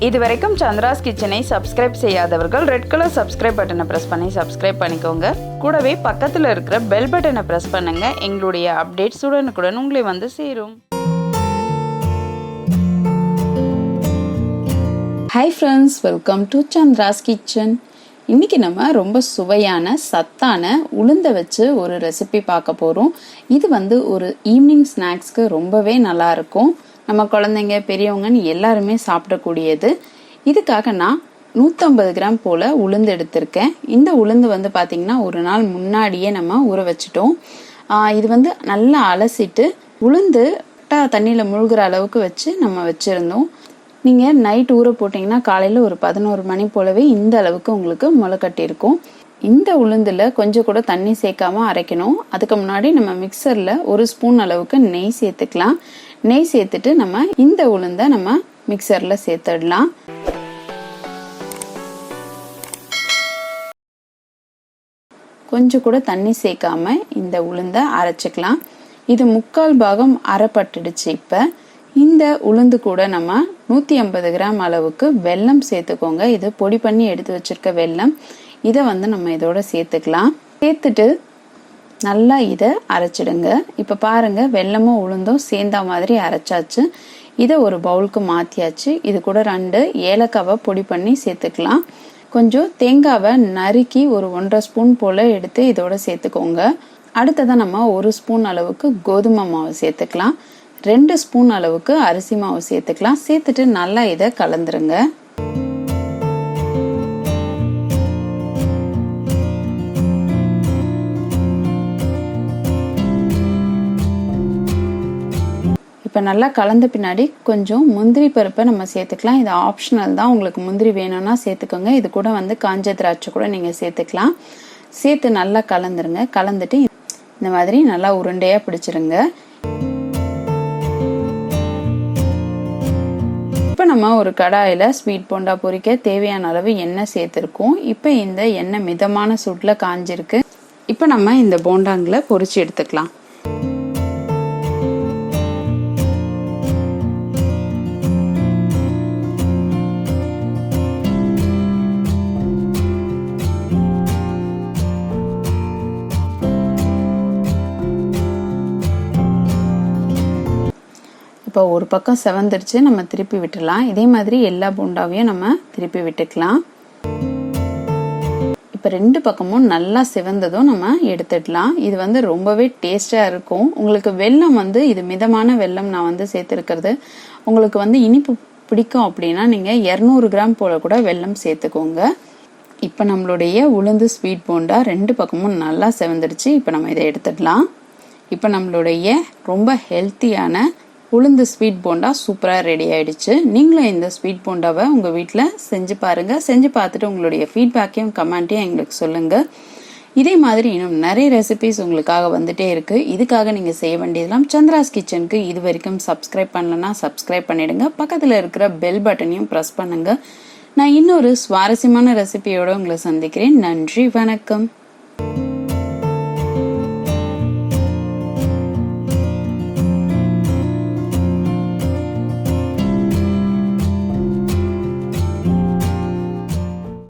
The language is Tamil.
இதுவரைக்கும் சந்திராஸ் கிச்சனை சப்ஸ்கிரைப் செய்யாதவர்கள் ரெட் கலர் சப்ஸ்கிரைப் பட்டனை ப்ரெஸ் பண்ணி சப்ஸ்கிரைப் பண்ணிக்கோங்க. கூடவே பக்கத்தில் இருக்கிற பெல் பட்டனை ப்ரெஸ் பண்ணுங்க. எங்களுடைய அப்டேட்ஸ் உடனுக்குடன் உங்களை வந்து சேரும். Hi friends, welcome to Chandra's kitchen. இன்றைக்கி நம்ம ரொம்ப சுவையான சத்தான உளுந்தை வச்சு ஒரு ரெசிபி பார்க்க போகிறோம். இது வந்து ஒரு ஈவினிங் ஸ்நாக்ஸ்க்கு ரொம்பவே நல்லாயிருக்கும். நம்ம குழந்தைங்க பெரியவங்கன்னு எல்லாருமே சாப்பிடக்கூடியது. இதுக்காக நான் 150 கிராம் போல் உளுந்து எடுத்திருக்கேன். இந்த உளுந்து வந்து பார்த்திங்கன்னா ஒரு நாள் முன்னாடியே நம்ம ஊற வச்சுட்டோம். இது வந்து நல்லா அலசிட்டு உளுந்து தண்ணியில் முழுகிற அளவுக்கு வச்சு நம்ம வச்சுருந்தோம். நீங்கள் நைட் ஊற போட்டிங்கன்னா காலையில் ஒரு 11 மணி போலவே இந்த அளவுக்கு உங்களுக்கு முளைக்கட்டியிருக்கும். இந்த உளுந்தில் கொஞ்சம் கூட தண்ணி சேர்க்காம அரைக்கணும். அதுக்கு முன்னாடி நம்ம மிக்சரில் 1 ஸ்பூன் அளவுக்கு நெய் சேர்த்துக்கலாம். நெய் சேர்த்துட்டு நம்ம இந்த உளுந்தை நம்ம மிக்சரில் சேர்த்துடலாம். கொஞ்சம் கூட தண்ணி சேர்க்காம இந்த உளுந்தை அரைச்சிக்கலாம். இது 3/4 பாகம் அரைப்பட்டுடுச்சு. இப்போ இந்த உளுந்து கூட நம்ம 150 கிராம் அளவுக்கு வெல்லம் சேர்த்துக்கோங்க. இது பொடி பண்ணி எடுத்து வச்சிருக்க வெல்லம். இதை வந்து நம்ம இதோட சேர்த்துக்கலாம். சேர்த்துட்டு நல்லா இதை அரைச்சிடுங்க. இப்போ பாருங்க, வெல்லமும் உளுந்தும் சேர்ந்த மாதிரி அரைச்சாச்சு. இதை ஒரு பவுலுக்கு மாற்றியாச்சு. இது கூட 2 ஏலக்காவை பொடி பண்ணி சேர்த்துக்கலாம். கொஞ்சம் தேங்காவை நறுக்கி ஒரு 1.5 ஸ்பூன் போல் எடுத்து இதோட சேர்த்துக்கோங்க. அடுத்ததான் நம்ம 1 ஸ்பூன் அளவுக்கு கோதுமை மாவு சேர்த்துக்கலாம். 2 ஸ்பூன் அளவுக்கு அரிசி மாவு சேர்த்துக்கலாம். சேர்த்துட்டு நல்லா இதை கலந்துருங்க. இப்போ நல்லா கலந்த பின்னாடி கொஞ்சம் முந்திரி பருப்பை நம்ம சேர்த்துக்கலாம். இது ஆப்ஷனல் தான், உங்களுக்கு முந்திரி வேணும்னா சேர்த்துக்கோங்க. இது கூட வந்து காஞ்ச திராட்சை கூட நீங்கள் சேர்த்துக்கலாம். சேர்த்து நல்லா கலந்துருங்க. கலந்துட்டு இந்த மாதிரி நல்லா உருண்டையாக பிடிச்சிருங்க. இப்போ நம்ம ஒரு கடாயில் ஸ்வீட் போண்டா பொரிக்க தேவையான அளவு எண்ணெய் சேர்த்துருக்கோம். இப்போ இந்த எண்ணெய் மிதமான சூட்டில் காஞ்சிருக்கு. இப்போ நம்ம இந்த போண்டாங்களை பொரிச்சு எடுத்துக்கலாம். இப்போ ஒரு பக்கம் செவந்துருச்சு, நம்ம திருப்பி விட்டுடலாம். இதே மாதிரி எல்லா போண்டாவையும் நம்ம திருப்பி விட்டுக்கலாம். இப்போ 2 பக்கமும் நல்லா செவந்ததும் நம்ம எடுத்துடலாம். இது வந்து ரொம்பவே டேஸ்டாக இருக்கும். உங்களுக்கு வெல்லம் வந்து இது மிதமான வெல்லம் நான் வந்து சேர்த்துருக்கிறது. உங்களுக்கு வந்து இனிப்பு பிடிக்கும் அப்படின்னா நீங்கள் 200 கிராம் போல கூட வெல்லம் சேர்த்துக்கோங்க. இப்போ நம்மளுடைய உளுந்து ஸ்வீட் போண்டா 2 பக்கமும் நல்லா செவந்துருச்சு. இப்போ நம்ம இதை எடுத்துடலாம். இப்போ நம்மளுடைய ரொம்ப ஹெல்த்தியான உளுந்து ஸ்வீட் போண்டா சூப்பராக ரெடி ஆயிடுச்சு. நீங்களும் இந்த ஸ்வீட் போண்டாவை உங்கள் வீட்டில் செஞ்சு பாருங்கள். செஞ்சு பார்த்துட்டு உங்களுடைய ஃபீட்பேக்கையும் கமெண்ட்டையும் எங்களுக்கு சொல்லுங்கள். இதே மாதிரி இன்னும் நிறைய ரெசிபிஸ் உங்களுக்காக வந்துட்டே இருக்குது. இதுக்காக நீங்கள் செய்ய வேண்டியதெல்லாம் சந்திராஸ் கிச்சனுக்கு இது வரைக்கும் சப்ஸ்கிரைப் பண்ணலன்னா சப்ஸ்கிரைப் பண்ணிடுங்க. பக்கத்தில் இருக்கிற பெல் பட்டனையும் ப்ரெஸ் பண்ணுங்கள். நான் இன்னொரு சுவாரஸ்யமான ரெசிபியோடு உங்களை சந்திக்கிறேன். நன்றி, வணக்கம்.